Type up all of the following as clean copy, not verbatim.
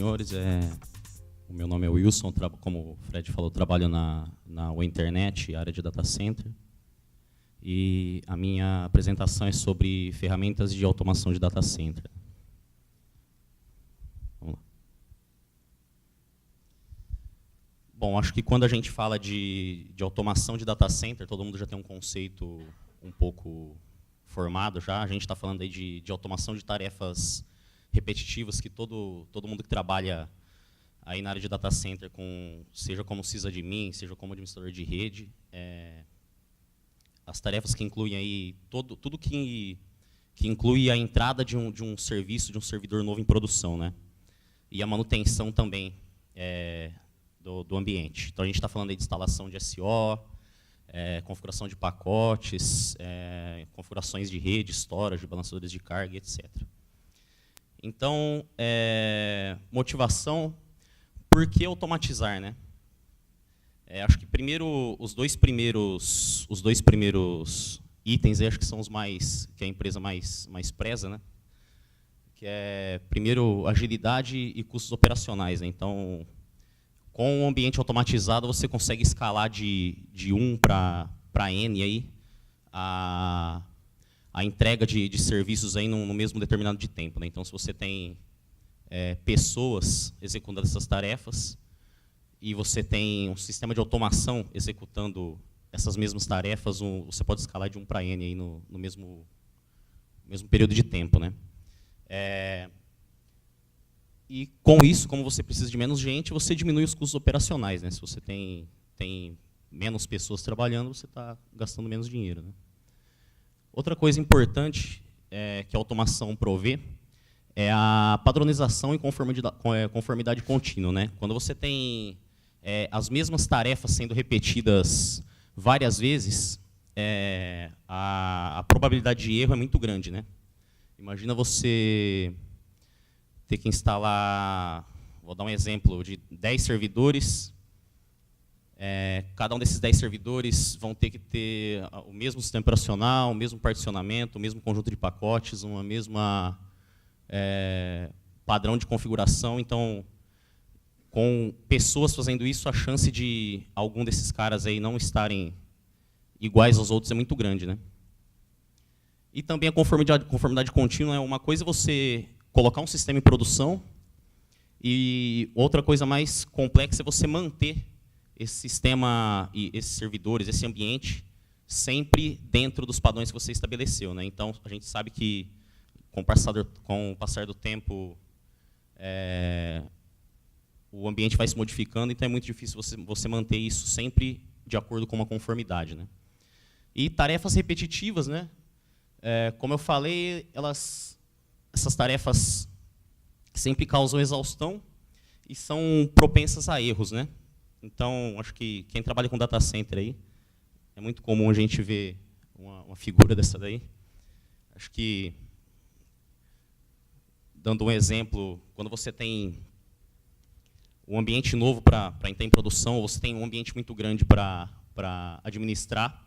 senhores. O meu nome é Wilson, como o Fred falou, trabalho na Internet, área de data center. E a minha apresentação é sobre ferramentas de automação de data center. Vamos lá. Bom, acho que quando a gente fala de automação de data center, todo mundo já tem um conceito um pouco formado já. A gente está falando aí de automação de tarefas repetitivas que todo mundo que trabalha aí na área de data center, seja como sysadmin, seja como administrador de rede, as tarefas que incluem aí tudo que inclui a entrada de um serviço, de um servidor novo em produção, né? E a manutenção também do ambiente. Então a gente está falando aí de instalação de SO, configuração de pacotes, configurações de rede, storage, balanceadores de carga, etc. Então, motivação, por que automatizar, né? Acho que primeiro os dois primeiros itens, acho que são os que a empresa mais preza, né? Que é primeiro agilidade e custos operacionais, né? Então, com o ambiente automatizado, você consegue escalar de 1 para N aí, a entrega de serviços aí no mesmo determinado de tempo, né? Então, se você tem pessoas executando essas tarefas e você tem um sistema de automação executando essas mesmas tarefas, você pode escalar de 1 para N aí no mesmo período de tempo, né? E com isso, como você precisa de menos gente, você diminui os custos operacionais, né? Se você tem menos pessoas trabalhando, você está gastando menos dinheiro, né? Outra coisa importante que a automação provê é a padronização e conformidade contínua, né? Quando você tem as mesmas tarefas sendo repetidas várias vezes, a probabilidade de erro é muito grande, né? Imagina você ter que instalar, vou dar um exemplo, de 10 servidores. Cada um desses 10 servidores vão ter que ter o mesmo sistema operacional, o mesmo particionamento, o mesmo conjunto de pacotes, uma mesma padrão de configuração. Então, com pessoas fazendo isso, a chance de algum desses caras aí não estarem iguais aos outros é muito grande, né? E também a conformidade contínua é uma coisa você colocar um sistema em produção, e outra coisa mais complexa é você manter esse sistema, e esses servidores, esse ambiente, sempre dentro dos padrões que você estabeleceu, né? Então, a gente sabe que, com o passar do tempo, o ambiente vai se modificando, então é muito difícil você manter isso sempre de acordo com uma conformidade, né? E tarefas repetitivas, né? Como eu falei, essas tarefas sempre causam exaustão e são propensas a erros, né? Então, acho que quem trabalha com data center aí, é muito comum a gente ver uma figura dessa daí. Acho que, dando um exemplo, quando você tem um ambiente novo para entrar em produção, ou você tem um ambiente muito grande para administrar,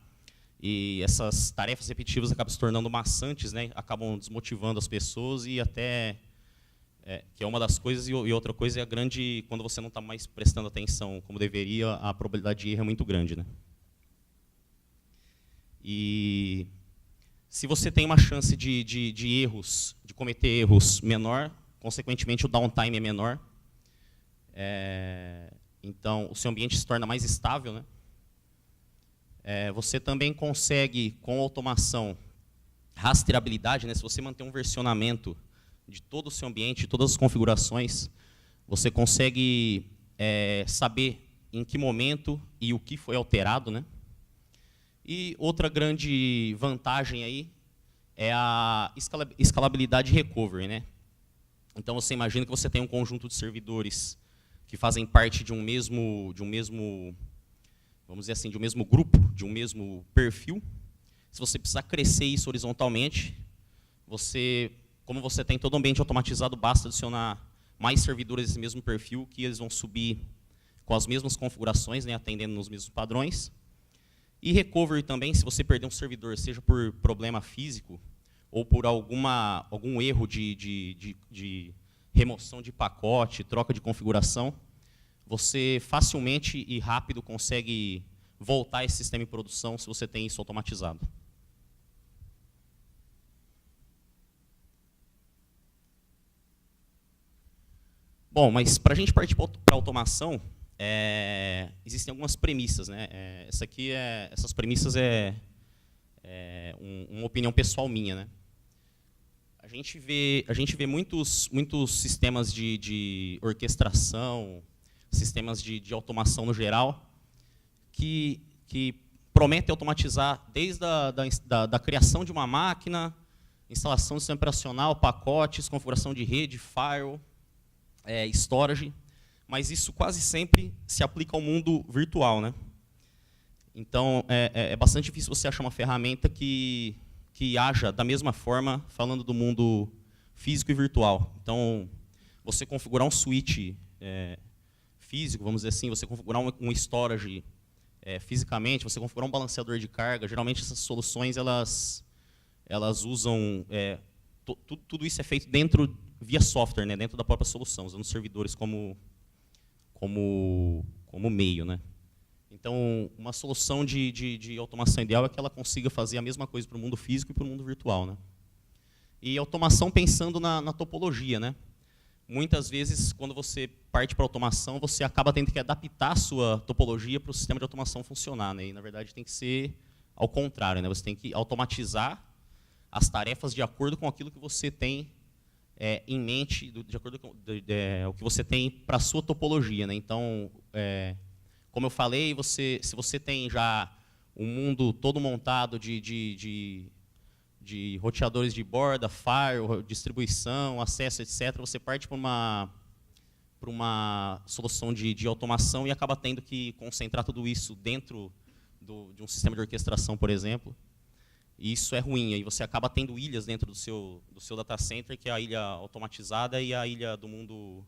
e essas tarefas repetitivas acabam se tornando maçantes, né? Acabam desmotivando as pessoas e até, que é uma das coisas, e outra coisa é quando você não está mais prestando atenção como deveria, a probabilidade de erro é muito grande, né? E se você tem uma chance de cometer erros menor, consequentemente o downtime é menor, então o seu ambiente se torna mais estável, né? Você também consegue, com automação, rastreabilidade, né? Se você manter um versionamento de todo o seu ambiente, de todas as configurações, você consegue saber em que momento e o que foi alterado, né? E outra grande vantagem aí é a escalabilidade e recovery, né? Então você imagina que você tem um conjunto de servidores que fazem parte de um mesmo, vamos dizer assim, de um mesmo grupo, de um mesmo perfil. Se você precisar crescer isso horizontalmente, como você tem todo o ambiente automatizado, basta adicionar mais servidores desse mesmo perfil, que eles vão subir com as mesmas configurações, né, atendendo nos mesmos padrões. E recovery também, se você perder um servidor, seja por problema físico ou por algum erro de remoção de pacote, troca de configuração, você facilmente e rápido consegue voltar esse sistema em produção se você tem isso automatizado. Bom, mas para a gente partir para a automação, existem algumas premissas, né? Essas premissas uma opinião pessoal minha, né? A gente vê muitos sistemas de orquestração, sistemas de automação no geral, que prometem automatizar desde da criação de uma máquina, instalação do sistema operacional, pacotes, configuração de rede, firewall, storage, mas isso quase sempre se aplica ao mundo virtual, né? Então, é bastante difícil você achar uma ferramenta que haja da mesma forma, falando do mundo físico e virtual. Então, você configurar um switch físico, vamos dizer assim, você configurar um storage fisicamente, você configurar um balanceador de carga, geralmente essas soluções elas usam tudo isso é feito via software, né, dentro da própria solução, usando servidores como meio, né? Então, uma solução de automação ideal é que ela consiga fazer a mesma coisa para o mundo físico e para o mundo virtual, né? E automação pensando na topologia, né? Muitas vezes, quando você parte para automação, você acaba tendo que adaptar a sua topologia para o sistema de automação funcionar, né? E, na verdade, tem que ser ao contrário, né? Você tem que automatizar as tarefas de acordo com aquilo que você tem em mente, de acordo com o que você tem para a sua topologia, né? Então, como eu falei, se você tem já um mundo todo montado de roteadores de borda, firewall, distribuição, acesso, etc., você parte para uma solução de automação e acaba tendo que concentrar tudo isso dentro de um sistema de orquestração, por exemplo. E isso é ruim, aí você acaba tendo ilhas dentro do seu data center, que é a ilha automatizada e a ilha do mundo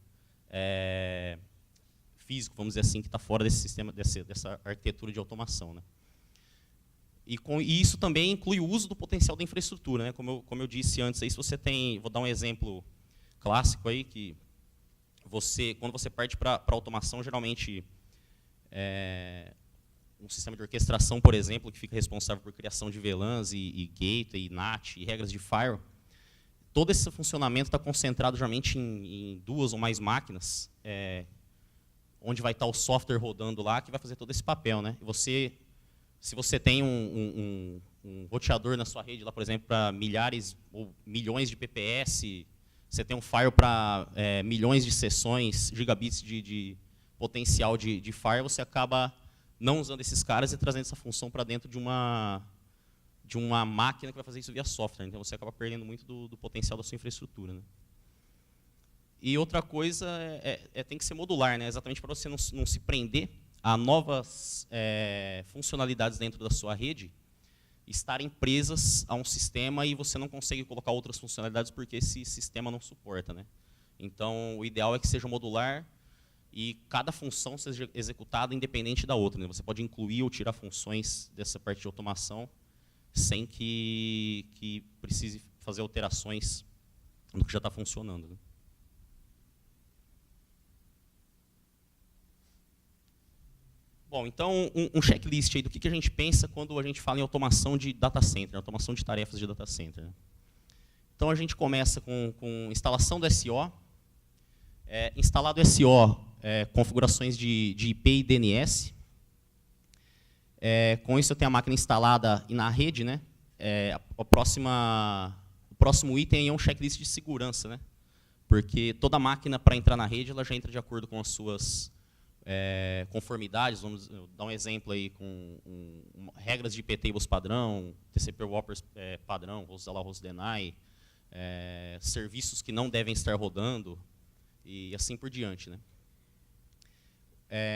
físico, vamos dizer assim, que está fora desse sistema, dessa arquitetura de automação, né? E isso também inclui o uso do potencial da infraestrutura, né? Como eu disse antes, aí, se você tem, vou dar um exemplo clássico aí, que quando você parte para automação, geralmente um sistema de orquestração, por exemplo, que fica responsável por criação de VLANs e gateway, NAT e regras de firewall, todo esse funcionamento está concentrado geralmente em 2 ou mais máquinas, onde vai estar o software rodando lá, que vai fazer todo esse papel, né? E se você tem um roteador na sua rede, lá, por exemplo, para milhares ou milhões de PPS, você tem um firewall para milhões de sessões, gigabits de potencial de firewall, você acaba não usando esses caras e trazendo essa função para dentro de uma máquina que vai fazer isso via software. Então, você acaba perdendo muito do potencial da sua infraestrutura, né? E outra coisa tem que ser modular, né? Exatamente para você não se prender a novas funcionalidades dentro da sua rede, estarem presas a um sistema e você não consegue colocar outras funcionalidades porque esse sistema não suporta, né? Então, o ideal é que seja modular e cada função seja executada independente da outra, né? Você pode incluir ou tirar funções dessa parte de automação sem que precise fazer alterações no que já está funcionando, né? Bom, então, um checklist aí do que a gente pensa quando a gente fala em automação de data center, automação de tarefas de data center, né? Então, a gente começa com instalação do SO. Instalado o SO, configurações de IP e DNS. Com isso, eu tenho a máquina instalada e na rede, né? O próximo item é um checklist de segurança, né? Porque toda máquina, para entrar na rede, ela já entra de acordo com as suas conformidades. Vamos dar um exemplo aí com regras de IP tables padrão, TCP wrappers padrão, host allow, host deny, serviços que não devem estar rodando e assim por diante, né?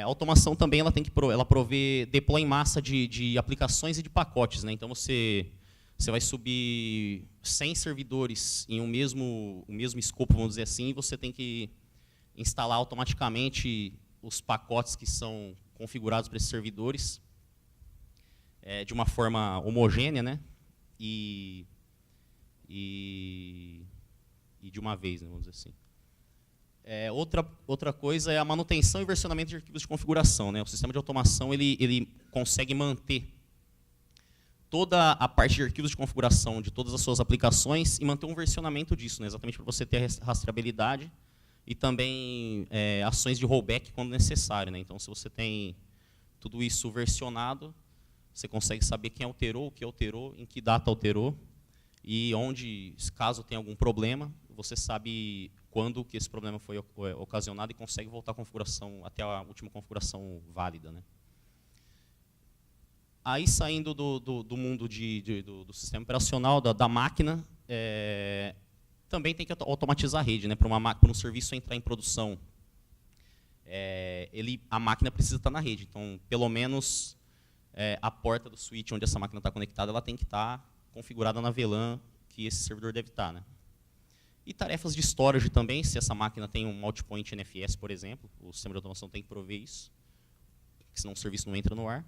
A automação também ela provê deploy em massa de aplicações e de pacotes, né? Então você vai subir 100 servidores em o mesmo escopo, vamos dizer assim, e você tem que instalar automaticamente os pacotes que são configurados para esses servidores de uma forma homogênea, né? E de uma vez, né, vamos dizer assim. Outra coisa é a manutenção e versionamento de arquivos de configuração, né? O sistema de automação ele consegue manter toda a parte de arquivos de configuração de todas as suas aplicações e manter um versionamento disso, né? Exatamente para você ter a rastreabilidade e também ações de rollback quando necessário, né? Então, se você tem tudo isso versionado, você consegue saber quem alterou, o que alterou, em que data alterou e onde, caso tenha algum problema, você sabe quando que esse problema foi ocasionado e consegue voltar a configuração até a última configuração válida, né? Aí, saindo do mundo do sistema operacional, da máquina, também tem que automatizar a rede, né? Para um serviço entrar em produção, a máquina precisa estar na rede. Então, pelo menos, a porta do switch onde essa máquina está conectada, ela tem que estar configurada na VLAN que esse servidor deve estar, né? E tarefas de storage também, se essa máquina tem um outpoint NFS, por exemplo, o sistema de automação tem que prover isso, senão o serviço não entra no ar.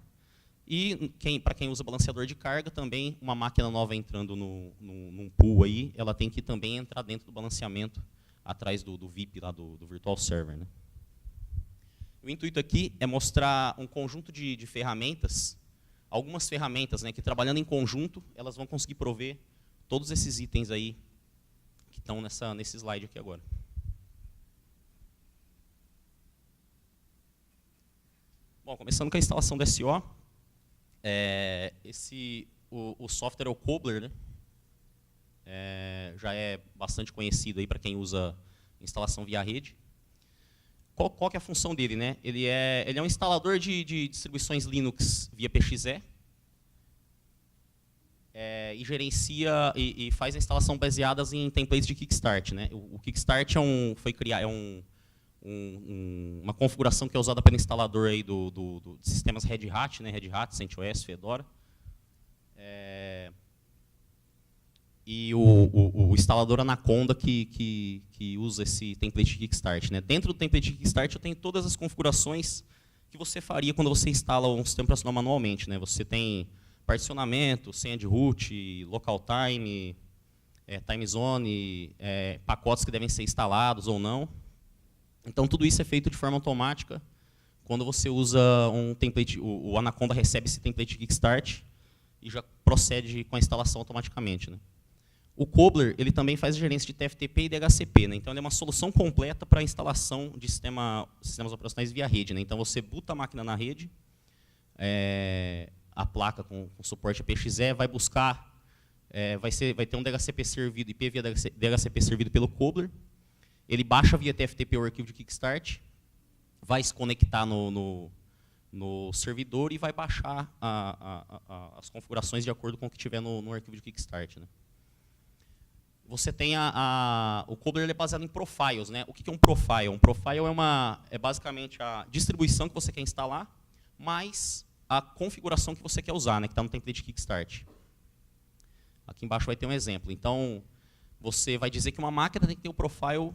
E para quem usa balanceador de carga, também uma máquina nova entrando num pool aí, ela tem que também entrar dentro do balanceamento, atrás do VIP lá do Virtual Server, né? O intuito aqui é mostrar um conjunto de ferramentas, algumas ferramentas, né, que trabalhando em conjunto, elas vão conseguir prover todos esses itens aí que estão nesse slide aqui agora. Bom, começando com a instalação do SO, o software é o Cobbler, né? Já é bastante conhecido aí para quem usa instalação via rede. Qual que é a função dele, né? Ele é um instalador de distribuições Linux via PXE, e gerencia e faz a instalação baseadas em templates de Kickstart, né? O Kickstart uma configuração que é usada pelo instalador aí de sistemas Red Hat, né? Red Hat, CentOS, Fedora. E o instalador Anaconda que usa esse template de Kickstart, né? Dentro do template de Kickstart eu tenho todas as configurações que você faria quando você instala um sistema operacional manualmente, né? Você tem particionamento, senha de root, local time, time zone, pacotes que devem ser instalados ou não. Então, tudo isso é feito de forma automática. Quando você usa um template, o Anaconda recebe esse template de Kickstart e já procede com a instalação automaticamente, né? O Cobbler ele também faz gerência de TFTP e DHCP, né? Então, ele é uma solução completa para a instalação de sistemas operacionais via rede, né? Então, você boota a máquina na rede, a placa com suporte a PXE, vai buscar, vai ter um DHCP servido, IP via DHCP servido pelo Cobbler. Ele baixa via TFTP o arquivo de Kickstart, vai se conectar no servidor e vai baixar as configurações de acordo com o que tiver no arquivo de Kickstart, né? Você tem o Cobbler ele é baseado em profiles, né? O que é um profile? Um profile é basicamente a distribuição que você quer instalar, mais a configuração que você quer usar, né? Que está no template de Kickstart. Aqui embaixo vai ter um exemplo. Então, você vai dizer que uma máquina tem que ter o profile,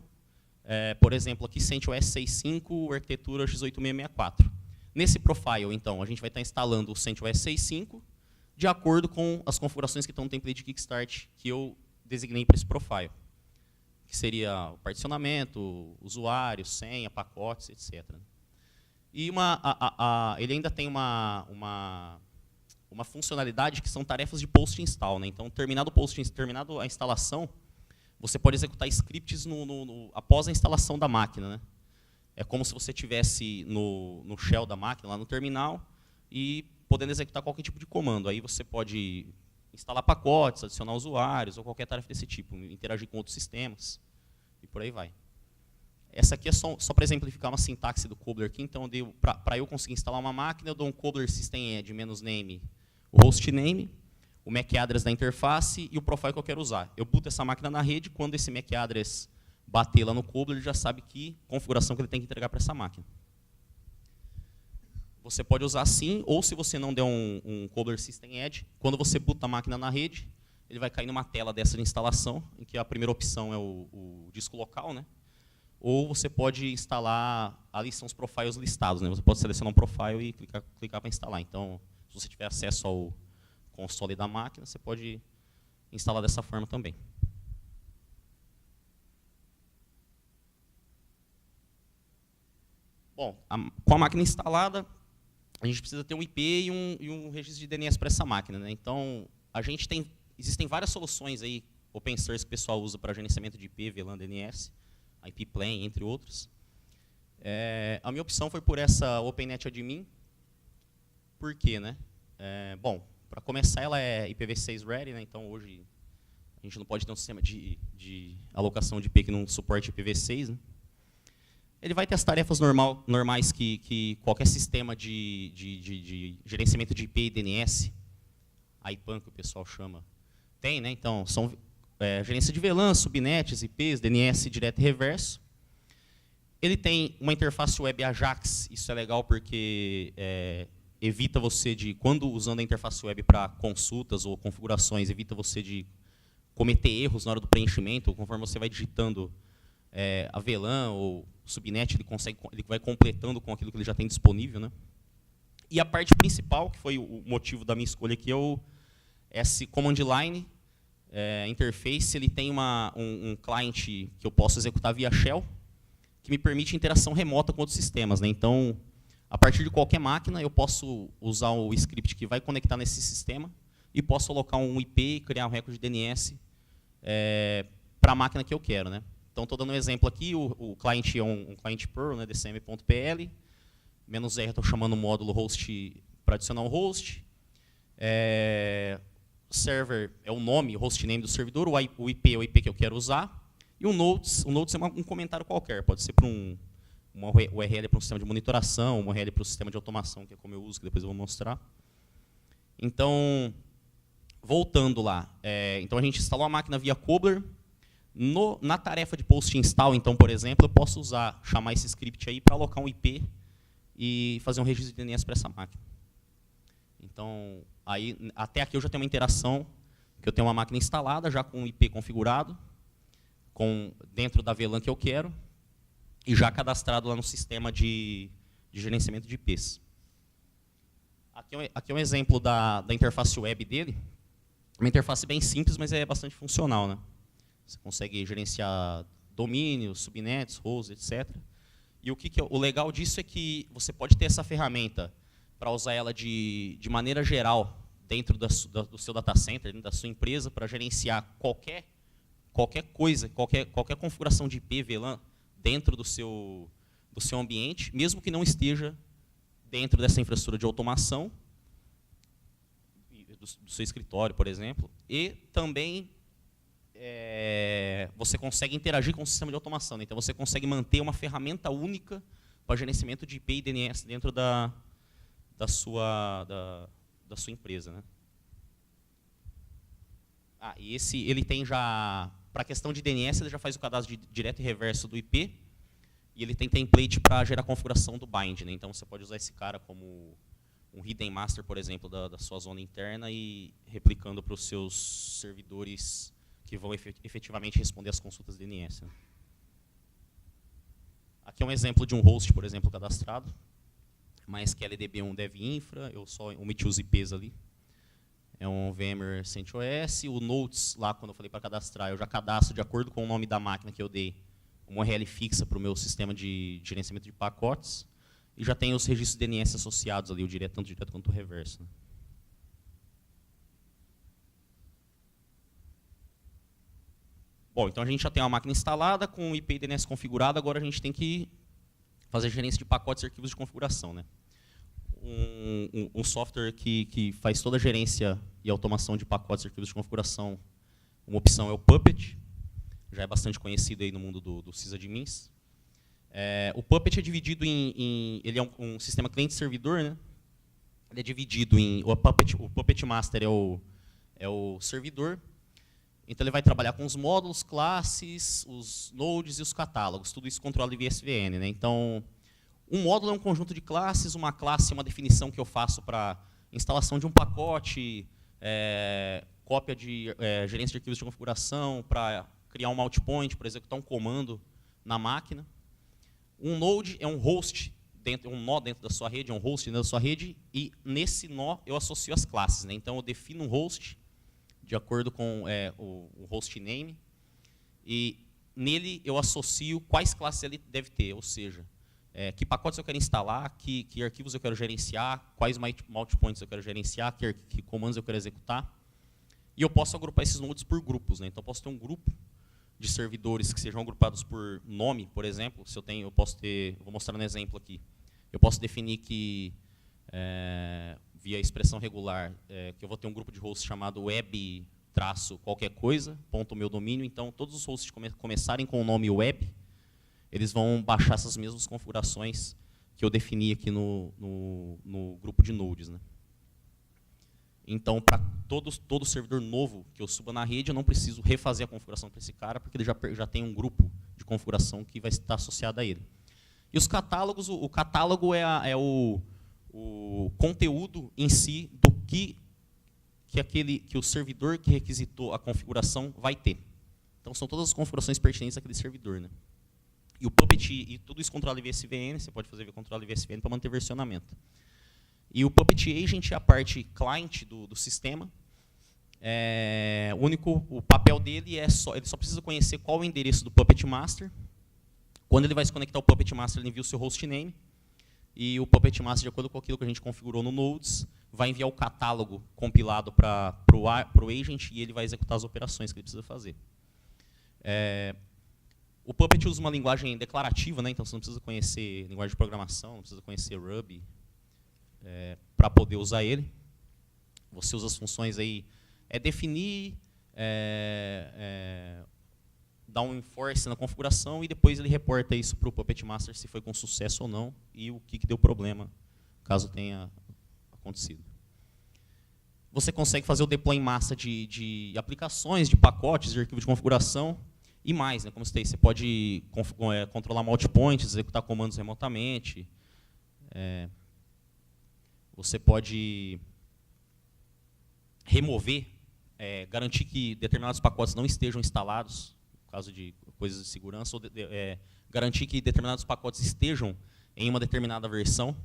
por exemplo, aqui CentOS 6.5, arquitetura x8664. Nesse profile, então, a gente vai estar instalando o CentOS 6.5 de acordo com as configurações que estão no template de Kickstart que eu designei para esse profile, que seria o particionamento, usuário, senha, pacotes, etc. E ele ainda tem uma funcionalidade que são tarefas de post-install, né? Então, terminado a instalação, você pode executar scripts após a instalação da máquina, né? É como se você estivesse no shell da máquina, lá no terminal, e podendo executar qualquer tipo de comando. Aí você pode instalar pacotes, adicionar usuários, ou qualquer tarefa desse tipo, interagir com outros sistemas, e por aí vai. Essa aqui é só para exemplificar uma sintaxe do Cobbler aqui. Então, para eu conseguir instalar uma máquina, eu dou um Cobbler system add -name, o hostname, o MAC address da interface e o profile que eu quero usar. Eu boto essa máquina na rede, quando esse MAC address bater lá no Cobbler, ele já sabe que configuração que ele tem que entregar para essa máquina. Você pode usar assim, ou se você não der um Cobbler system add, quando você boota a máquina na rede, ele vai cair numa tela dessa de instalação, em que a primeira opção é o disco local, né? Ou você pode instalar, ali são os profiles listados, né? Você pode selecionar um profile e clicar para instalar. Então, se você tiver acesso ao console da máquina, você pode instalar dessa forma também. Bom, com a máquina instalada, a gente precisa ter um IP e um registro de DNS para essa máquina, né? Então, existem várias soluções aí, open source, que o pessoal usa para gerenciamento de IP, VLAN, DNS, IP Plan, entre outros. A minha opção foi por essa OpenNet Admin. Por quê, né? Bom, para começar, ela é IPv6 ready, né? Então hoje a gente não pode ter um sistema de alocação de IP que não suporte IPv6, né? Ele vai ter as tarefas normais que qualquer sistema de gerenciamento de IP e DNS, IPAN que o pessoal chama, tem, né? Então, são gerência de VLAN, subnets, IPs, DNS direto e reverso. Ele tem uma interface web AJAX, isso é legal porque evita você quando usando a interface web para consultas ou configurações, evita você de cometer erros na hora do preenchimento, conforme você vai digitando a VLAN ou subnet, ele vai completando com aquilo que ele já tem disponível, né? E a parte principal, que foi o motivo da minha escolha aqui, é esse command line interface. Ele tem um client que eu posso executar via shell, que me permite interação remota com outros sistemas, né? Então, a partir de qualquer máquina, eu posso usar o script que vai conectar nesse sistema e posso alocar um IP e criar um recorde de DNS para a máquina que eu quero, né? Então, estou dando um exemplo aqui. O cliente é um cliente Perl, né, dcm.pl. -R, estou chamando o módulo host para adicionar um host. Server é o nome, o hostname do servidor. O IP é o IP que eu quero usar. E o notes é um comentário qualquer. Pode ser para uma URL para um sistema de monitoração, uma URL para o sistema de automação, que é como eu uso, que depois eu vou mostrar. Então, voltando lá. Então, a gente instalou a máquina via Cobbler. Na tarefa de post install, então, por exemplo, eu posso chamar esse script aí para alocar um IP e fazer um registro de DNS para essa máquina. Então, até aqui eu já tenho uma interação, que eu tenho uma máquina instalada, já com o IP configurado, dentro da VLAN que eu quero, e já cadastrado lá no sistema de gerenciamento de IPs. Aqui é um exemplo da interface web dele. Uma interface bem simples, mas é bastante funcional, né? Você consegue gerenciar domínios, subnets, roles, etc. E o legal disso é que você pode ter essa ferramenta para usar ela de maneira geral dentro do seu data center, dentro da sua empresa, para gerenciar qualquer coisa, qualquer configuração de IP, VLAN, dentro do seu ambiente, mesmo que não esteja dentro dessa infraestrutura de automação, do seu escritório, por exemplo, e também você consegue interagir com o sistema de automação, né? Então você consegue manter uma ferramenta única para gerenciamento de IP e DNS dentro da sua empresa, né? E ele tem já, para a questão de DNS, ele já faz o cadastro direto e reverso do IP, e ele tem template para gerar configuração do bind, né? Então você pode usar esse cara como um hidden master, por exemplo, da sua zona interna e replicando para os seus servidores que vão efetivamente responder às consultas DNS. Né? Aqui é um exemplo de um host, por exemplo, cadastrado. MySQL DB1 Dev Infra, eu só omiti os IPs ali. É um VMware CentOS. O Notes, lá quando eu falei para cadastrar, eu já cadastro de acordo com o nome da máquina que eu dei, uma URL fixa para o meu sistema de gerenciamento de pacotes. E já tem os registros DNS associados ali, tanto o direto quanto o reverso. Né? Bom, então a gente já tem uma máquina instalada, com o IP e DNS configurado, agora a gente tem que fazer gerência de pacotes e arquivos de configuração. Né? Um software que faz toda a gerência e automação de pacotes e arquivos de configuração, uma opção é o Puppet, já é bastante conhecido aí no mundo do sysadmins. O Puppet é dividido ele é um sistema cliente-servidor, né? Ele é dividido o Puppet Master é o servidor. Então, ele vai trabalhar com os módulos, classes, os nodes e os catálogos. Tudo isso controlado via SVN. Né? Então, um módulo é um conjunto de classes, uma classe é uma definição que eu faço para instalação de um pacote, cópia de gerência de arquivos de configuração, para criar um outpoint, para executar um comando na máquina. Um node é um host, um nó dentro da sua rede, é um host dentro da sua rede, e nesse nó eu associo as classes. Né? Então, eu defino um host de acordo com o host name, e nele eu associo quais classes ele deve ter, ou seja, que pacotes eu quero instalar, que arquivos eu quero gerenciar, quais multipoints eu quero gerenciar, que comandos eu quero executar. E eu posso agrupar esses nodes por grupos, né? Então, eu posso ter um grupo de servidores que sejam agrupados por nome, por exemplo. Se eu posso ter, vou mostrar um exemplo aqui. Eu posso definir que, via expressão regular, que eu vou ter um grupo de hosts chamado web qualquer coisa, ponto meu domínio. Então, todos os hosts que começarem com o nome web, eles vão baixar essas mesmas configurações que eu defini aqui no grupo de nodes, né? Então, para todo servidor novo que eu suba na rede, eu não preciso refazer a configuração para esse cara, porque ele já tem um grupo de configuração que vai estar associado a ele. E os catálogos, o catálogo é o conteúdo em si do que o servidor que requisitou a configuração vai ter. Então, são todas as configurações pertinentes àquele servidor, né? E o Puppet, e tudo isso controla VSVN, você pode fazer controle VSVN para manter versionamento. E o Puppet Agent é a parte client do sistema. O papel dele ele só precisa conhecer qual é o endereço do Puppet Master. Quando ele vai se conectar ao Puppet Master, ele envia o seu hostname. E o Puppet Master, de acordo com aquilo que a gente configurou no Nodes, vai enviar o catálogo compilado para o agent e ele vai executar as operações que ele precisa fazer. O Puppet usa uma linguagem declarativa, né? Então você não precisa conhecer linguagem de programação, não precisa conhecer Ruby para poder usar ele. Você usa as funções aí, definir, dar um enforce na configuração e depois ele reporta isso para o Puppet Master se foi com sucesso ou não e o que deu problema, caso tenha acontecido. Você consegue fazer o deploy em massa de aplicações, de pacotes, de arquivo de configuração e mais, né? Como eu citei, você pode controlar multipoints, executar comandos remotamente. Você pode remover, garantir que determinados pacotes não estejam instalados, no caso de coisas de segurança, ou garantir que determinados pacotes estejam em uma determinada versão.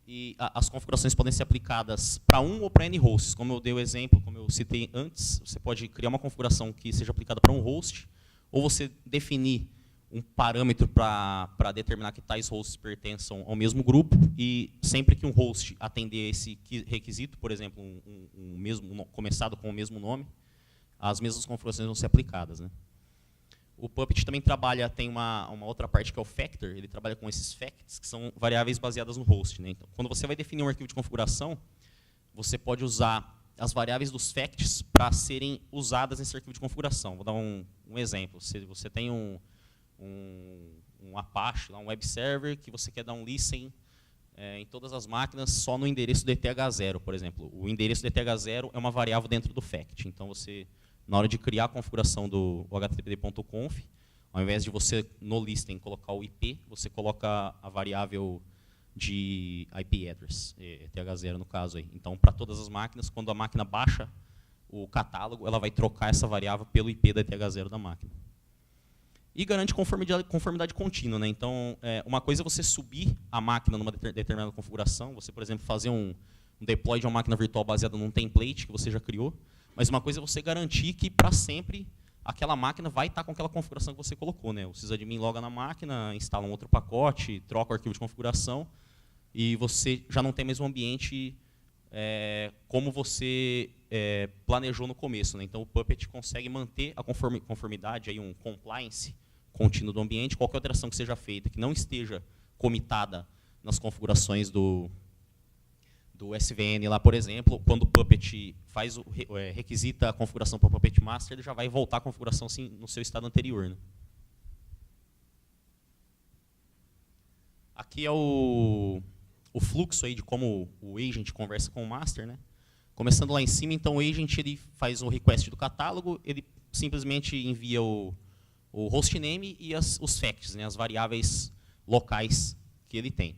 E as configurações podem ser aplicadas para um ou para N hosts. Como eu dei o exemplo, como eu citei antes, você pode criar uma configuração que seja aplicada para um host, ou você definir um parâmetro para determinar que tais hosts pertençam ao mesmo grupo, e sempre que um host atender esse requisito, por exemplo, começado com o mesmo nome, as mesmas configurações vão ser aplicadas, né? O Puppet também tem uma outra parte que é o factor, ele trabalha com esses facts, que são variáveis baseadas no host, né? Então, quando você vai definir um arquivo de configuração, você pode usar as variáveis dos facts para serem usadas nesse arquivo de configuração. Vou dar um exemplo. Se você tem um Apache, um web server, que você quer dar um listen em todas as máquinas só no endereço do ETH0, por exemplo. O endereço do ETH0 é uma variável dentro do fact. Então, você, na hora de criar a configuração do httpd.conf, ao invés de você, no listen, colocar o IP, você coloca a variável de IP address, ETH0 no caso aí. Então, para todas as máquinas, quando a máquina baixa o catálogo, ela vai trocar essa variável pelo IP da ETH0 da máquina. E garante conformidade contínua, né? Então, uma coisa é você subir a máquina numa determinada configuração, você, por exemplo, fazer um deploy de uma máquina virtual baseada num template que você já criou, mas uma coisa é você garantir que, para sempre, aquela máquina vai estar com aquela configuração que você colocou, né? O sysadmin loga na máquina, instala um outro pacote, troca o arquivo de configuração, e você já não tem mais um ambiente como você planejou no começo, né? Então, o Puppet consegue manter a conformidade, aí, um compliance contínuo do ambiente. Qualquer alteração que seja feita, que não esteja comitada nas configurações do SVN lá, por exemplo, quando o Puppet requisita a configuração para o Puppet Master, ele já vai voltar a configuração assim, no seu estado anterior, né? Aqui é o fluxo aí de como o agent conversa com o master, né? Começando lá em cima, então o agent ele faz o request do catálogo, ele simplesmente envia o hostname e os facts, né, as variáveis locais que ele tem.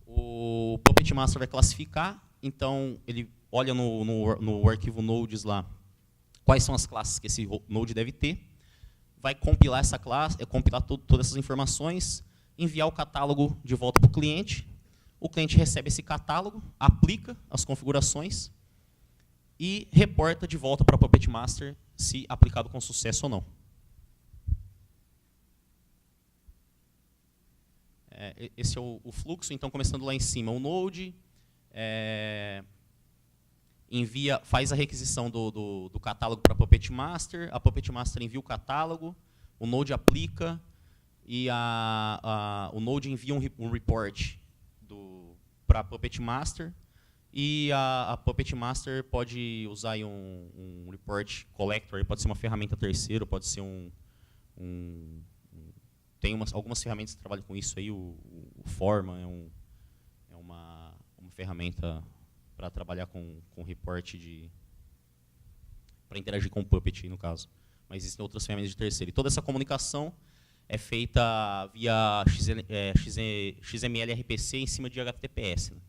O Puppet Master vai classificar, então ele olha no arquivo nodes lá quais são as classes que esse node deve ter, vai compilar essa classe, compilar todas essas informações, enviar o catálogo de volta para o cliente recebe esse catálogo, aplica as configurações e reporta de volta para o Puppet Master se aplicado com sucesso ou não. esse é o fluxo. Então, começando lá em cima, o Node faz a requisição do catálogo para a Puppet Master, a Puppet Master envia o catálogo, o Node aplica e o Node envia um report para a Puppet Master, e a Puppet Master pode usar aí um report collector, pode ser uma ferramenta terceira, pode ser tem algumas ferramentas que trabalham com isso aí, o Forma é uma ferramenta para trabalhar com report para interagir com o Puppet, no caso. Mas existem outras ferramentas de terceiro. E toda essa comunicação é feita via XML RPC em cima de HTTPS. Né?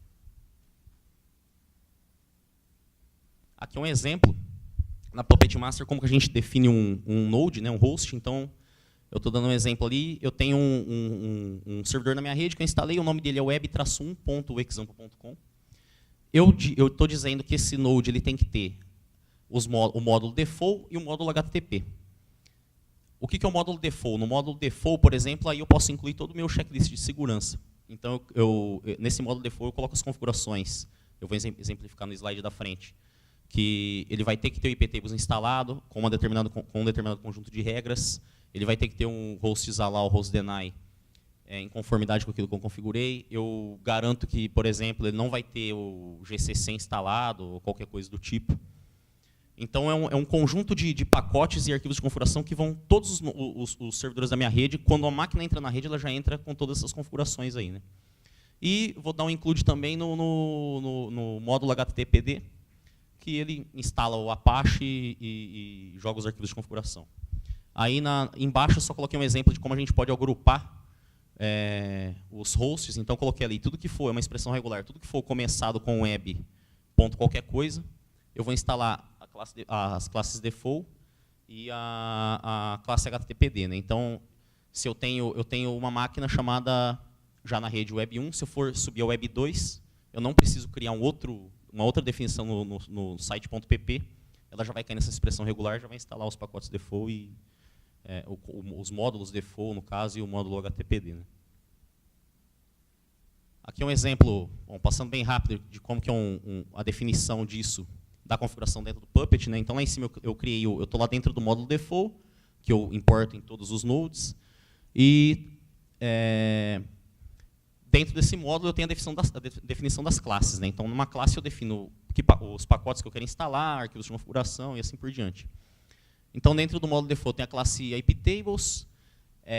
Aqui é um exemplo, na Puppet Master, como que a gente define um node, né, um host. Então, eu estou dando um exemplo ali, eu tenho um servidor na minha rede que eu instalei, o nome dele é web-1.example.com. Eu estou dizendo que esse node ele tem que ter o módulo default e o módulo HTTP. O que é o módulo default? No módulo default, por exemplo, aí eu posso incluir todo o meu checklist de segurança. Então, nesse módulo default, eu coloco as configurações. Eu vou exemplificar no slide da frente. Que ele vai ter que ter o IPTables instalado com um determinado conjunto de regras. Ele vai ter que ter um host allow, host deny, em conformidade com aquilo que eu configurei. Eu garanto que, por exemplo, ele não vai ter o GCC instalado ou qualquer coisa do tipo. Então, é um conjunto de pacotes e arquivos de configuração que vão todos os servidores da minha rede. Quando a máquina entra na rede, ela já entra com todas essas configurações aí. Né? E vou dar um include também no módulo HTTPD, que ele instala o Apache e joga os arquivos de configuração. Aí, embaixo, eu só coloquei um exemplo de como a gente pode agrupar os hosts. Então, coloquei ali tudo que for, é uma expressão regular, tudo que for começado com web, ponto qualquer coisa, eu vou instalar as classes default e a classe HTTPD. Né? Então, se eu tenho uma máquina chamada, já na rede web 1, se eu for subir a web 2, eu não preciso criar uma outra definição no site.pp, ela já vai cair nessa expressão regular, já vai instalar os pacotes default e os módulos default, no caso, e o módulo HTTPD. Né? Aqui é um exemplo, passando bem rápido, de como que é a definição disso, da configuração dentro do Puppet. Né? Então, lá em cima eu estou lá dentro do módulo default, que eu importo em todos os nodes, e dentro desse módulo eu tenho a definição das classes. Né? Então, numa classe eu defino os pacotes que eu quero instalar, arquivos de configuração e assim por diante. Então, dentro do módulo default tem a classe IPTables,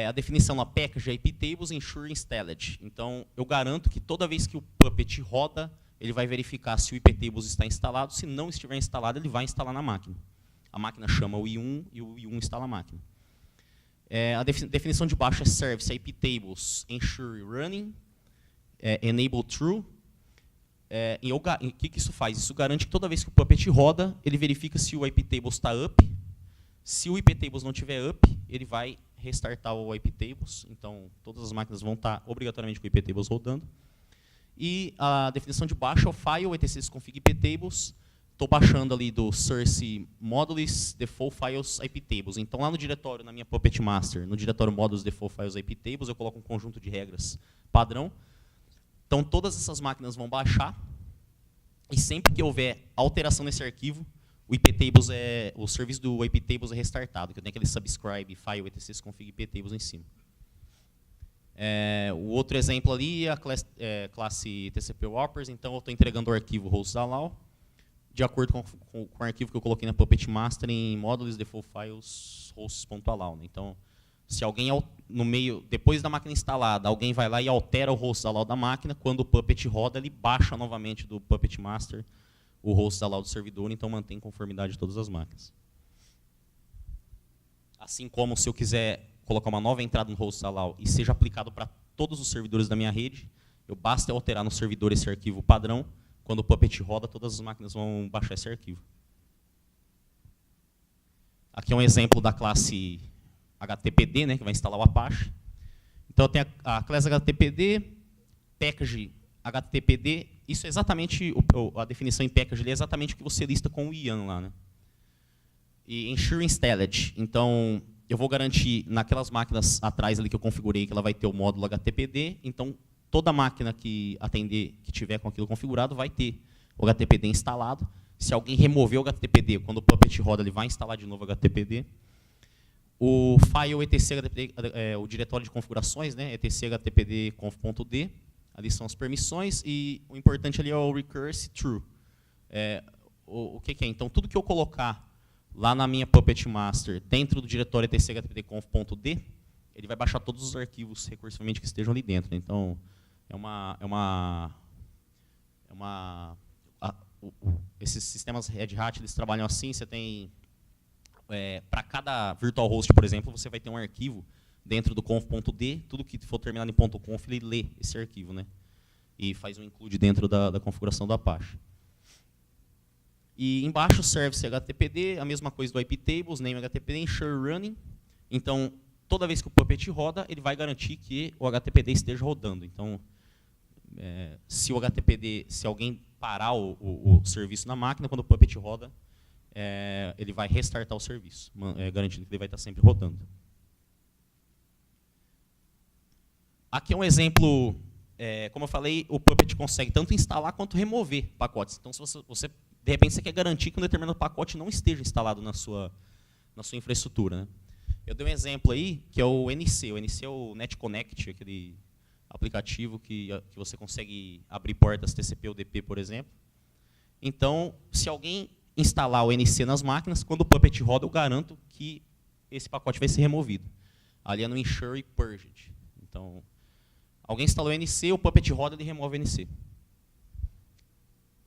a definição na package é IPTables ensure installed. Então, eu garanto que toda vez que o Puppet roda, ele vai verificar se o IPTables está instalado. Se não estiver instalado, ele vai instalar na máquina. A máquina chama o I1 e o I1 instala a máquina. A definição de baixo é service IPTables ensure running, enable true. E o que isso faz? Isso garante que toda vez que o Puppet roda, ele verifica se o IPTables está up. Se o IPTables não estiver up, ele vai restartar o IPTables. Então, todas as máquinas vão estar obrigatoriamente com o IPTables rodando. E a definição de baixo é o file etc config IPTables. Estou baixando ali do source modules default files IPTables. Então, lá no diretório, na minha Puppet Master, no diretório modules default files IPTables, eu coloco um conjunto de regras padrão. Então, todas essas máquinas vão baixar. E sempre que houver alteração nesse arquivo, o serviço do IPTables é restartado, que eu tenho aquele subscribe file etc config IPTables em cima. O outro exemplo ali é a classe TCP Wrappers. Então, eu estou entregando o arquivo hosts allow de acordo com o arquivo que eu coloquei na Puppet Master em modules default files hosts.allow. Né? Então, se alguém no meio, depois da máquina instalada, alguém vai lá e altera o hosts allow da máquina, quando o Puppet roda, ele baixa novamente do Puppet Master o hosts allow do servidor, então mantém conformidade de todas as máquinas. Assim como se eu quiser colocar uma nova entrada no hosts allow e seja aplicado para todos os servidores da minha rede, basta alterar no servidor esse arquivo padrão, quando o Puppet roda, todas as máquinas vão baixar esse arquivo. Aqui é um exemplo da classe HTTPD, né, que vai instalar o Apache. Então, eu tenho a classe HTTPD, package HTTPD. Isso é exatamente, a definição em package é exatamente o que você lista com o IAN lá. Né? E ensure installed. Então, eu vou garantir naquelas máquinas atrás ali que eu configurei que ela vai ter o módulo HTTPD, então toda máquina que atender, que tiver com aquilo configurado, vai ter o HTTPD instalado. Se alguém remover o HTTPD, quando o Puppet roda, ele vai instalar de novo o HTTPD. O file etc HTTPD, o diretório de configurações, né, etc HTTPD conf.d, ali são as permissões, e o importante ali é o recurse true. O que é? Então, tudo que eu colocar lá na minha Puppet Master, dentro do diretório etc HTTPD conf.d, ele vai baixar todos os arquivos recursivamente que estejam ali dentro. Então, esses sistemas Red Hat, eles trabalham assim, você tem, para cada virtual host, por exemplo, você vai ter um arquivo dentro do conf.d, tudo que for terminado em .conf, ele lê esse arquivo, né? E faz um include dentro da configuração do Apache. E embaixo, service HTTPD, a mesma coisa do IP tables, name HTTPD, ensure running. Então, toda vez que o Puppet roda, ele vai garantir que o HTTPD esteja rodando. Então, se o HTTPD, se alguém parar o serviço na máquina, quando o Puppet roda, ele vai restartar o serviço, garantindo que ele vai estar sempre rodando. Aqui é um exemplo, como eu falei, o Puppet consegue tanto instalar quanto remover pacotes. Então, se você de repente, você quer garantir que um determinado pacote não esteja instalado na sua infraestrutura, né? Eu dei um exemplo aí, que é o NC. O NC é o NetConnect, aquele aplicativo que você consegue abrir portas TCP ou DP, por exemplo. Então, se alguém instalar o NC nas máquinas, quando o Puppet roda, eu garanto que esse pacote vai ser removido. Ali é no Ensure e Purged. Então, alguém instalou o NC, o Puppet roda, ele remove o NC.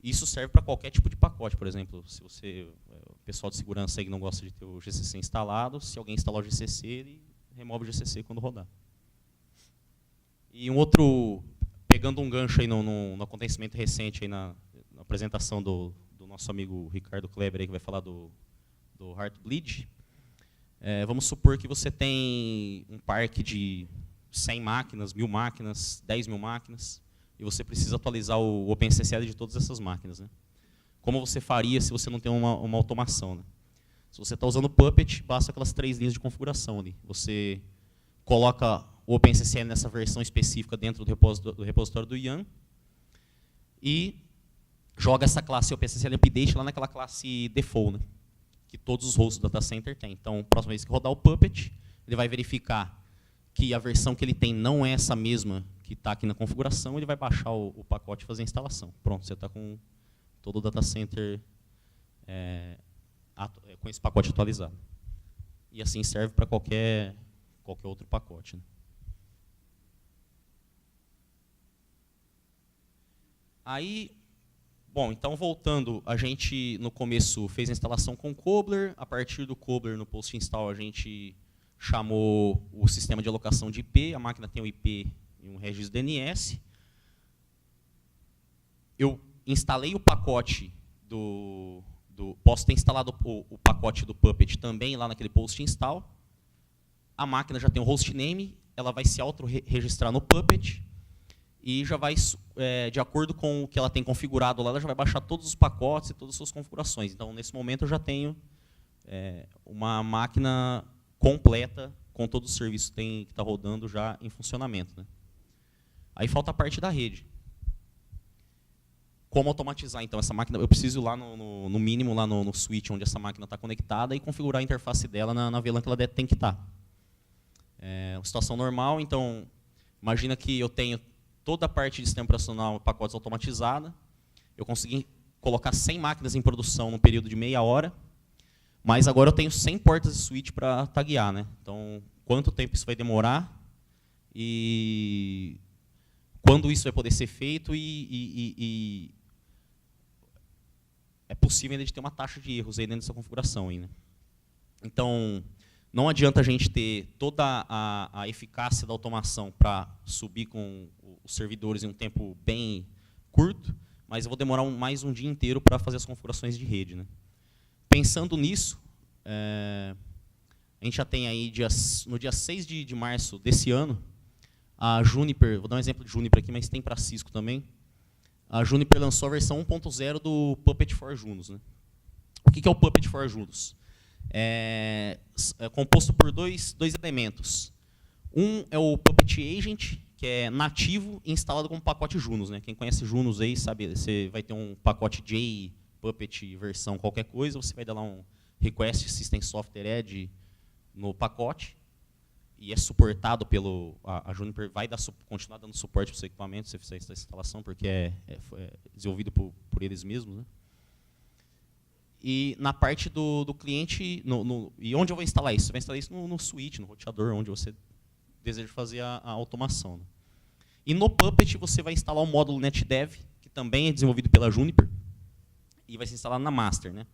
Isso serve para qualquer tipo de pacote, por exemplo, se o pessoal de segurança aí que não gosta de ter o GCC instalado, se alguém instalar o GCC, ele remove o GCC quando rodar. E um outro, pegando um gancho aí no acontecimento recente aí na apresentação do nosso amigo Ricardo Kleber, aí, que vai falar do Heartbleed, vamos supor que você tem um parque de 100 máquinas, 1000 máquinas, 10.000 máquinas, e você precisa atualizar o OpenSSL de todas essas máquinas, né? Como você faria se você não tem uma automação, né? Se você está usando o Puppet, basta aquelas 3 linhas de configuração ali. Você coloca o OpenSSL nessa versão específica dentro do repositório do Ian e joga essa classe OpenSSL Update lá naquela classe default, né? Que todos os hosts do data center têm. Então, próxima vez que rodar o Puppet, ele vai verificar que a versão que ele tem não é essa mesma que está aqui na configuração, ele vai baixar o pacote e fazer a instalação. Pronto, você está com todo o data center com esse pacote atualizado. E assim serve para qualquer outro pacote, né? Aí, bom, então voltando, a gente no começo fez a instalação com o Cobbler. A partir do Cobbler, no post-install, a gente chamou o sistema de alocação de IP. A máquina tem um IP e um registro DNS. Eu instalei o pacote posso ter instalado o pacote do Puppet também lá naquele post-install. A máquina já tem o hostname, ela vai se auto-registrar no Puppet e já vai, de acordo com o que ela tem configurado lá, ela já vai baixar todos os pacotes e todas as suas configurações. Então, nesse momento, eu já tenho uma máquina completa com todos os serviços que está rodando já em funcionamento, né? Aí falta a parte da rede. Como automatizar, então, essa máquina? Eu preciso ir lá, no mínimo, lá no switch onde essa máquina está conectada e configurar a interface dela na VLAN que ela tem que estar. Uma situação normal, então, imagina que eu tenho toda a parte de sistema operacional, pacotes automatizada, eu consegui colocar 100 máquinas em produção num período de meia hora, mas agora eu tenho 100 portas de switch para taguear, né? Então, quanto tempo isso vai demorar e quando isso vai poder ser feito e é possível ainda de ter uma taxa de erros aí dentro dessa configuração aí, né? Então, não adianta a gente ter toda a eficácia da automação para subir com os servidores em um tempo bem curto, mas eu vou demorar mais um dia inteiro para fazer as configurações de rede, né? Pensando nisso, a gente já tem aí, no dia 6 de março desse ano, a Juniper, vou dar um exemplo de Juniper aqui, mas tem para Cisco também. A Juniper lançou a versão 1.0 do Puppet for Junos, né? O que é o Puppet for Junos? é composto por dois elementos. Um é o Puppet Agent, que é nativo e instalado como pacote Junos, né? Quem conhece Junos aí sabe, você vai ter um pacote J, Puppet, versão qualquer coisa, você vai dar lá um request system software add no pacote, e é suportado pelo... A Juniper vai continuar dando suporte para o seu equipamento, se você fizer essa instalação, porque é desenvolvido por eles mesmos, né? E na parte do cliente, e onde eu vou instalar isso? Você vai instalar isso no switch, no roteador, onde você deseja fazer a automação, né? E no Puppet você vai instalar o módulo NetDev, que também é desenvolvido pela Juniper, e vai ser instalado na master, né?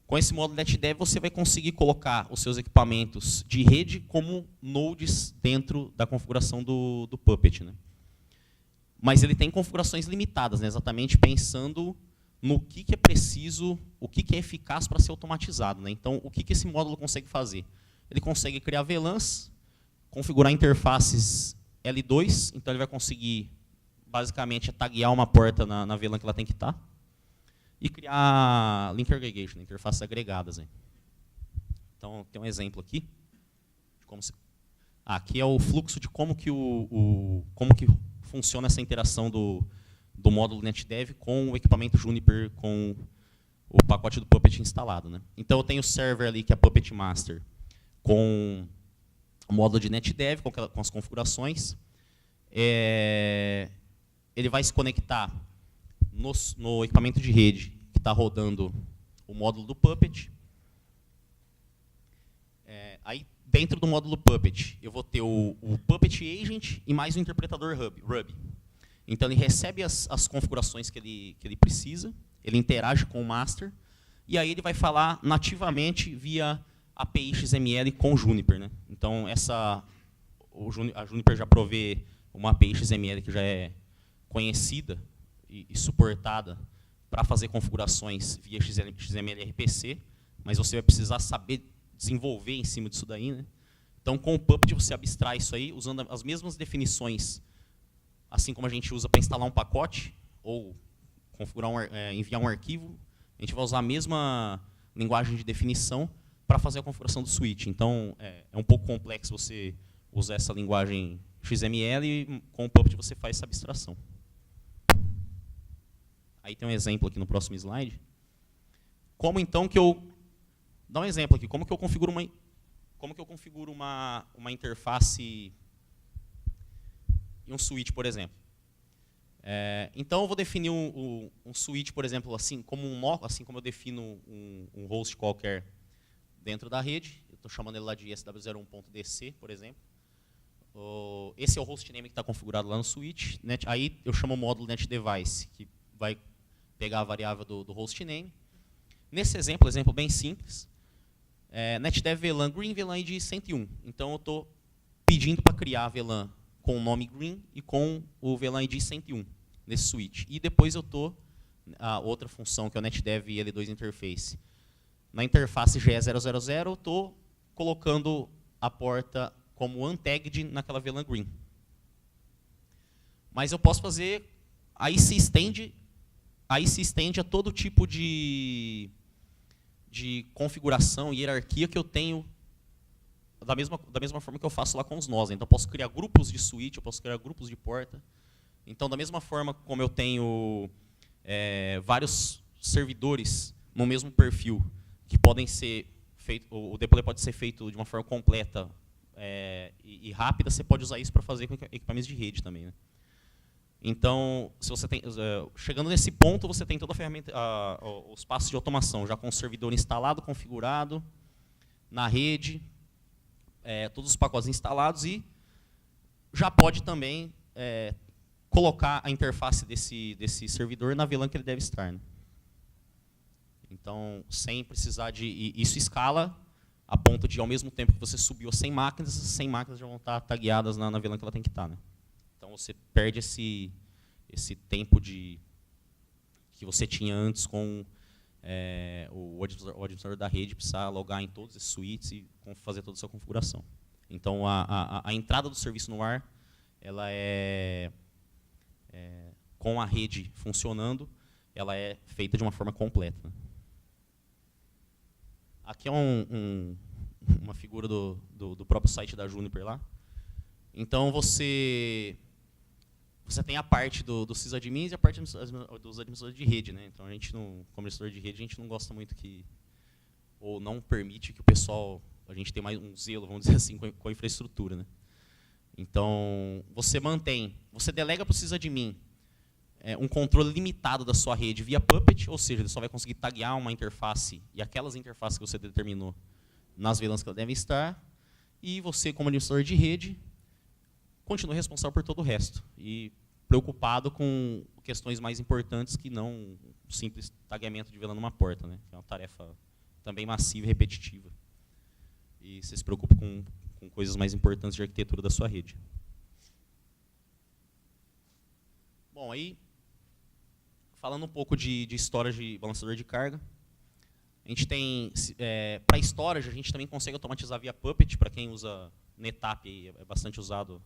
Com esse módulo NetDev você vai conseguir colocar os seus equipamentos de rede como nodes dentro da configuração do Puppet, né? Mas ele tem configurações limitadas, né? Exatamente pensando no que é preciso, o que é eficaz para ser automatizado, né? Então, o que esse módulo consegue fazer? Ele consegue criar VLANs, configurar interfaces L2, então ele vai conseguir, basicamente, taguear uma porta na VLAN que ela tem que estar, e criar link aggregation, interfaces agregadas. Hein? Então, tem um exemplo aqui. De como aqui é o fluxo de como que funciona essa interação do módulo NetDev com o equipamento Juniper, com o pacote do Puppet instalado, né? Então, eu tenho o server ali, que é Puppet Master, com o módulo de NetDev, com as configurações. Ele vai se conectar no equipamento de rede que está rodando o módulo do Puppet. Aí, dentro do módulo Puppet, eu vou ter o Puppet Agent e mais o interpretador Ruby. Então, ele recebe as configurações que ele precisa, ele interage com o master, e aí ele vai falar nativamente via API XML com Juniper, né? Então, a Juniper já provê uma API XML que já é conhecida e suportada para fazer configurações via XML RPC, mas você vai precisar saber desenvolver em cima disso daí, né? Então, com o Puppet, você abstrai isso aí, usando as mesmas definições, assim como a gente usa para instalar um pacote, ou configurar enviar um arquivo, a gente vai usar a mesma linguagem de definição para fazer a configuração do switch. Então, é um pouco complexo você usar essa linguagem XML, e com o Puppet você faz essa abstração. Aí tem um exemplo aqui no próximo slide. Como então que eu... Dá um exemplo aqui. Como que eu configuro uma interface e um switch, por exemplo? Então eu vou definir um switch, por exemplo, assim como eu defino um host qualquer dentro da rede. Eu estou chamando ele lá de sw01.dc, por exemplo. Esse é o hostname que está configurado lá no switch. Aí eu chamo o módulo netDevice, que vai pegar a variável do hostname. Nesse exemplo bem simples, netdev VLAN green, VLAN ID 101. Então eu estou pedindo para criar a VLAN com o nome green e com o VLAN ID 101 nesse switch. E depois eu estou, a outra função, que é o netdev L2 interface. Na interface GE000, eu estou colocando a porta como untagged naquela VLAN green. Mas eu posso fazer, aí se estende a todo tipo de configuração e hierarquia que eu tenho, da mesma forma que eu faço lá com os nós. Então, eu posso criar grupos de switch, eu posso criar grupos de porta. Então, da mesma forma como eu tenho vários servidores no mesmo perfil, que podem ser feitos, o deploy pode ser feito de uma forma completa e rápida, você pode usar isso para fazer com equipamentos de rede também, né? Então, se você tem, chegando nesse ponto, você tem toda a ferramenta, os passos de automação, já com o servidor instalado, configurado, na rede, todos os pacotes instalados, e já pode também colocar a interface desse servidor na VLAN que ele deve estar, né? Então, sem precisar de... Isso escala a ponto de, ao mesmo tempo que você subiu as 100 máquinas, essas 100 máquinas já vão estar tagueadas na VLAN que ela tem que estar, né? Então, você perde esse tempo que você tinha antes com o administrador da rede, precisar logar em todos esses suítes e fazer toda a sua configuração. Então, a entrada do serviço no ar, ela com a rede funcionando, ela é feita de uma forma completa, né? aqui é uma figura do próprio site da Juniper lá. Então, você tem a parte dos sysadmins e a parte dos administradores de rede, né? Então, a gente como administrador de rede, a gente não gosta muito ou não permite que o pessoal, a gente tenha mais um zelo, vamos dizer assim, com a infraestrutura, né? Então, você delega para o sysadmin um controle limitado da sua rede via Puppet, ou seja, ele só vai conseguir taguear uma interface e aquelas interfaces que você determinou nas VLANs que ela deve estar, e você, como administrador de rede, continua responsável por todo o resto, e preocupado com questões mais importantes que não um simples tagueamento de VLAN numa porta, né? Que é uma tarefa também massiva e repetitiva. E você se preocupa com coisas mais importantes de arquitetura da sua rede. Bom, aí, falando um pouco de storage de balanceador de carga, a gente tem, para storage, a gente também consegue automatizar via Puppet. Para quem usa NetApp, é bastante usado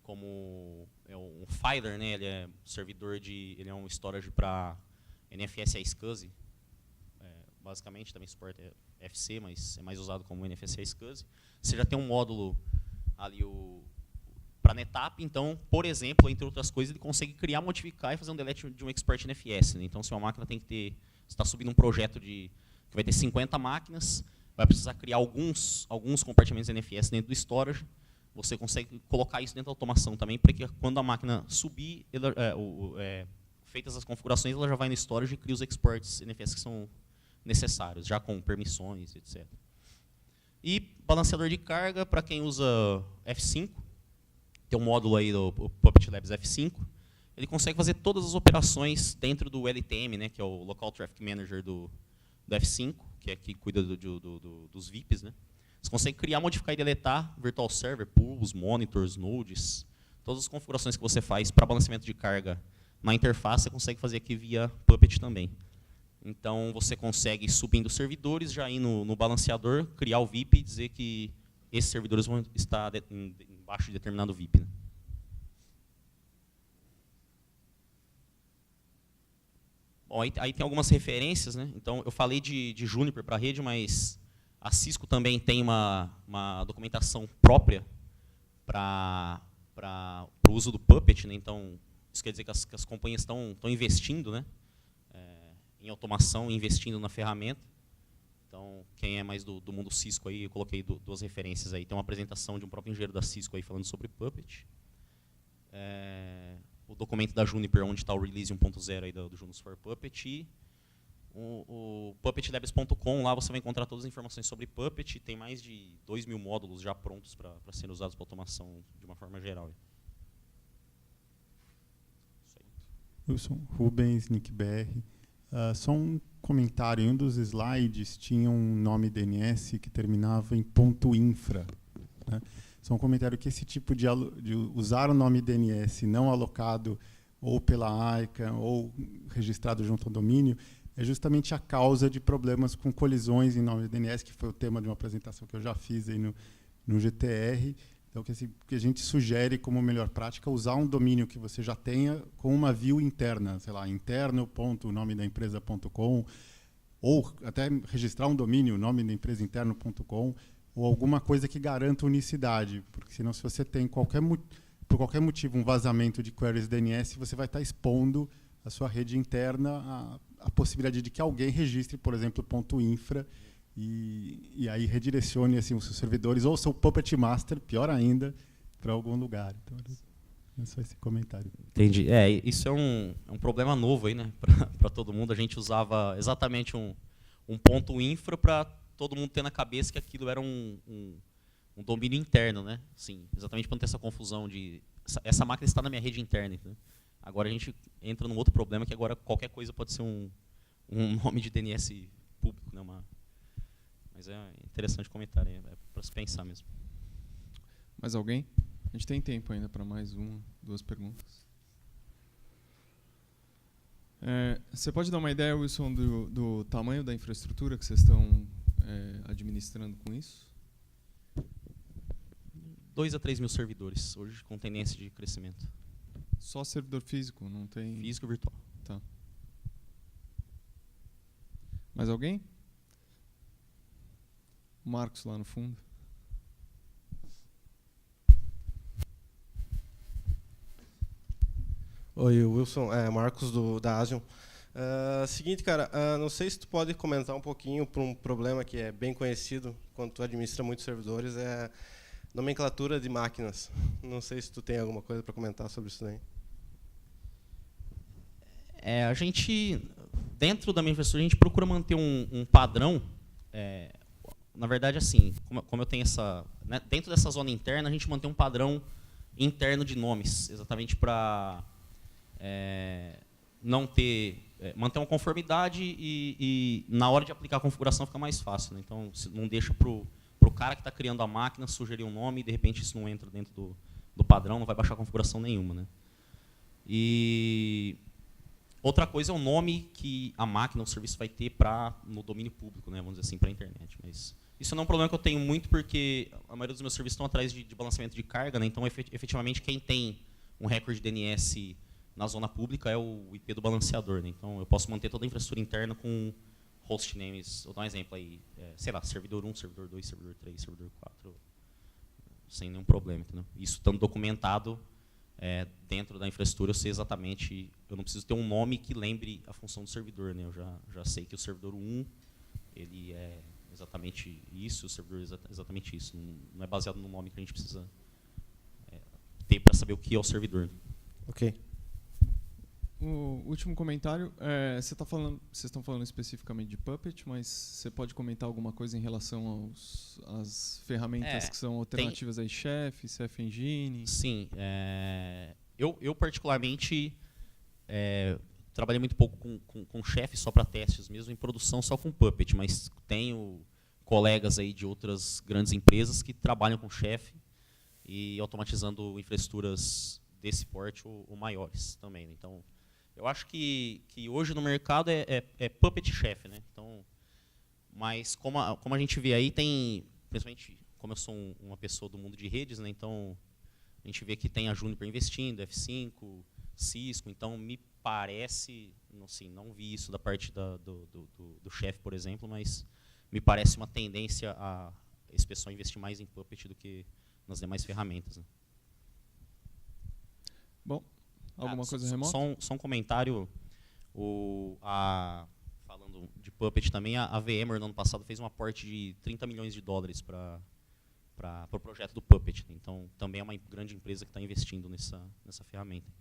como um Filer, né? Ele é servidor ele é um storage para NFS iSCSI, basicamente, também suporta FC, mas é mais usado como NFS iSCSI. Você já tem um módulo ali para NetApp, então, por exemplo, entre outras coisas, ele consegue criar, modificar e fazer um delete de um export NFS, né? Então, se uma máquina tem que ter, você está subindo um projeto que vai ter 50 máquinas, vai precisar criar alguns compartimentos NFS dentro do storage, você consegue colocar isso dentro da automação também, para que quando a máquina subir, feitas as configurações, ela já vai no storage e cria os exports NFS que são necessários, já com permissões, etc. E balanceador de carga, para quem usa F5, tem um módulo aí do Puppet Labs F5, ele consegue fazer todas as operações dentro do LTM, né, que é o Local Traffic Manager do F5, que é que cuida dos VIPs, né? Você consegue criar, modificar e deletar virtual server, pools, monitors, nodes, todas as configurações que você faz para balanceamento de carga na interface, você consegue fazer aqui via Puppet também. Então, você consegue, subindo servidores, já ir no balanceador, criar o VIP e dizer que esses servidores vão estar embaixo de determinado VIP, né? Bom, aí tem algumas referências, né? Então, eu falei de Juniper para a rede, mas a Cisco também tem uma documentação própria para o uso do Puppet, né? Então, isso quer dizer que as companhias estão investindo, né, em automação, investindo na ferramenta. Então, quem é mais do mundo Cisco, aí, eu coloquei duas referências aí. Tem uma apresentação de um próprio engenheiro da Cisco aí falando sobre Puppet. O documento da Juniper, onde está o release 1.0 aí do Junos for Puppet. E o puppetlabs.com, lá você vai encontrar todas as informações sobre Puppet. Tem mais de 2.000 módulos já prontos para serem usados para automação de uma forma geral. Wilson, Rubens, NickBR. Só um comentário, em um dos slides tinha um nome DNS que terminava em .infra. Né? Só um comentário que esse tipo de usar o nome DNS não alocado ou pela ICANN ou registrado junto ao domínio é justamente a causa de problemas com colisões em nome DNS, que foi o tema de uma apresentação que eu já fiz aí no GTR. Então, que a gente sugere como melhor prática usar um domínio que você já tenha com uma view interna, sei lá, interno.nomedaempresa.com, ou até registrar um domínio, nome da empresa interno.com, ou alguma coisa que garanta unicidade, porque senão, se você tem por qualquer motivo um vazamento de queries DNS, você vai estar expondo a sua rede interna a possibilidade de que alguém registre, por exemplo, .infra, e aí redirecione assim, os seus servidores ou o seu Puppet Master, pior ainda, para algum lugar. Então, é só esse comentário. Entendi. Isso é um problema novo aí, né, para todo mundo. A gente usava exatamente um ponto infra para todo mundo ter na cabeça que aquilo era um domínio interno, né? Sim, exatamente para não ter essa confusão de essa máquina está na minha rede interna. Né? Agora a gente entra num outro problema, que agora qualquer coisa pode ser um nome de DNS público, né? Mas é interessante o comentário, é para se pensar mesmo. Mais alguém? A gente tem tempo ainda para mais duas perguntas. Você pode dar uma ideia, Wilson, do tamanho da infraestrutura que vocês estão administrando com isso? 2 a 3 mil servidores, hoje com tendência de crescimento. Só servidor físico? Não tem... Físico e virtual. Tá. Mais alguém? Marcos lá no fundo. Oi, Wilson, Marcos da Asian. Seguinte, cara, não sei se tu pode comentar um pouquinho para um problema que é bem conhecido quando tu administra muitos servidores, é nomenclatura de máquinas. Não sei se tu tem alguma coisa para comentar sobre isso daí. A gente, dentro da minha infraestrutura, a gente procura manter um padrão. Na verdade, assim, como eu tenho essa... Né, dentro dessa zona interna, a gente mantém um padrão interno de nomes, exatamente para não ter... manter uma conformidade e na hora de aplicar a configuração fica mais fácil. Né? Então, não deixa para o cara que está criando a máquina sugerir um nome e, de repente, isso não entra dentro do padrão, não vai baixar configuração nenhuma. Né? E outra coisa é o nome que a máquina, o serviço vai ter no domínio público, né? Vamos dizer assim, para a internet. Mas isso não é um problema que eu tenho muito, porque a maioria dos meus serviços estão atrás de balanceamento de carga. Né? Então, efetivamente, quem tem um recorde DNS na zona pública é o IP do balanceador. Né? Então, eu posso manter toda a infraestrutura interna com host names. Vou dar um exemplo aí. Sei lá, servidor 1, servidor 2, servidor 3, servidor 4, sem nenhum problema. Entendeu? Isso estando documentado dentro da infraestrutura, eu sei exatamente... Eu não preciso ter um nome que lembre a função do servidor. Né? Eu já sei que o servidor 1 ele é exatamente isso, o servidor é exatamente isso. Não é baseado no nome que a gente precisa ter para saber o que é o servidor. Ok. O último comentário, vocês estão falando especificamente de Puppet, mas você pode comentar alguma coisa em relação às ferramentas que são alternativas aí, Chef, CF Engine? Sim. Eu particularmente, trabalhei muito pouco com Chef só para testes mesmo, em produção só com Puppet, mas tenho colegas aí de outras grandes empresas que trabalham com Chef e automatizando infraestruturas desse porte ou maiores também. Né? Então, eu acho que hoje no mercado é Puppet Chef, né? Então, mas como a gente vê aí, tem, principalmente como eu sou uma pessoa do mundo de redes, né? Então a gente vê que tem a Juniper investindo, F5, Cisco, então me parece, assim, não vi isso da parte do Chef, por exemplo, mas me parece uma tendência a esse pessoal investir mais em Puppet do que nas demais ferramentas. Né? Bom, alguma coisa remota? Só um comentário. Falando de Puppet também, a VMware no ano passado fez um aporte de $30 milhões para o projeto do Puppet. Então, também é uma grande empresa que está investindo nessa ferramenta.